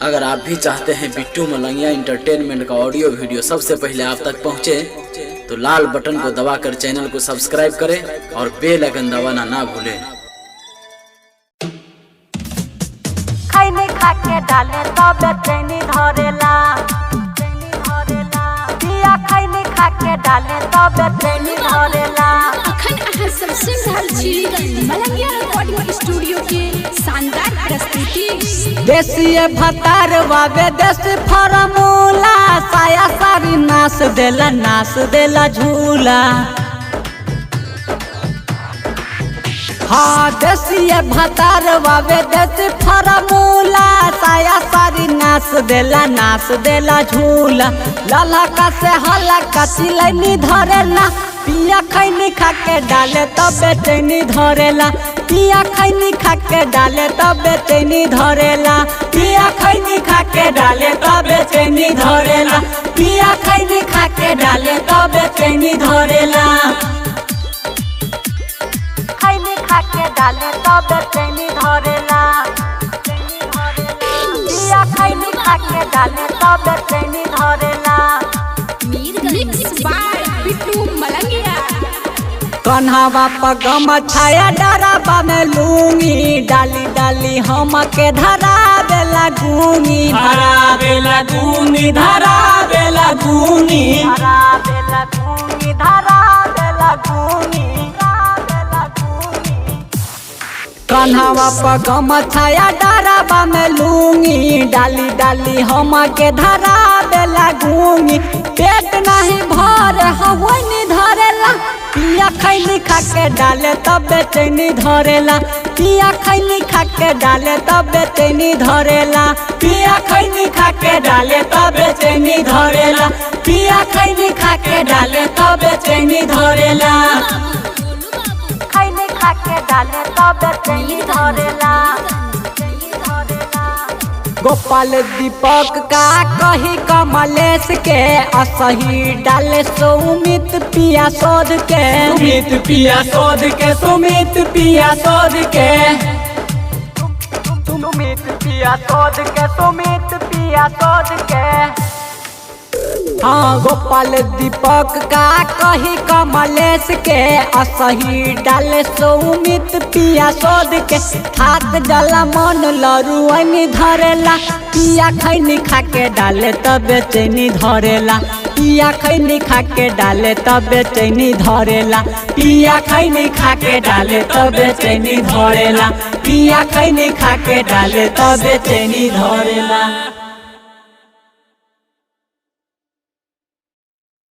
अगर आप भी चाहते हैं बिट्टू मलंगिया एंटरटेनमेंट का ऑडियो वीडियो सबसे पहले आप तक पहुंचे, तो लाल बटन को दबाकर चैनल को सब्सक्राइब करें और बेल आइकन दबाना ना भूलें। खैनी खा के डाले तब चैनी धरेला, पिया खैनी खा के डाले तब चैनी धरेला। अखन अहाँ सब सुन रहल छी मलंगिया रिकॉर्डिंग स्टूडियो के शानदार प्रस्तुति। देसी भतार बाबे देसी फॉर्मूला, साया सारी नाच देला झूला। हाँ देसी भतार बाबे देसी फॉर्मूला, साया सारी नाच देला झूला। लाला का से हला का चिलैनी धरेला, पिया खैनी खा के डाले तब चैनी धरेला। पिया खैनी खा के डाले तब चैनी धरेला, पिया खैनी खा के डाले तब चैनी धरेला, पिया खैनी खा के डाले तब चैनी धरेला। खैनी खा के डाले तब चैनी धरेला, पिया खैनी खा के डाले तब चैनी धरेला। Mix by Bittu Malangiya. कन्हवा पर गमछाया डराबा में लूंगी, डाली डाली हम के धरा बेला गूंगी, धरा बेला गूंगी, धरा बेला गूंगी, धरा बेला गूंगी, धरा बेला गूंगी। कन्हवा पर गमछाया डराबा में लूंगी, डाली डाली हम के धरा बेला गूंगी। पेट नहीं भर हवनी धरेला, पिया खैनी खा के डाले तब चैनी धरेला। पिया खैनी खा के डाले तब चैनी धरेला, पिया खैनी खा के डाले तब चैनी धरेला, पिया खैनी खा के डाले तब चैनी धरेला। खैनी खा के डाले तब चैनी धरेला। गोपाल दीपक का कही कमलेश के, असही डाले सुमित पिया शोध के, सुमित पिया शोध के, सुमित पिया शोध के, सुमित पिया शोध के, सुमित पिया शोध के। हाँ गोपाल दीपक का कही कमलेश के, असही डाले सुमित पिया शोध के। हाथ जला मन लरुअनी धरेला, पिया खैनी खा के डाले तब चैनी धरेला। पिया खैनी खा के डाले तब चैनी धरेला, पिया खैनी खा के डाले तब चैनी धरेला, पिया खैनी खा के डाले तब चैनी धरेला।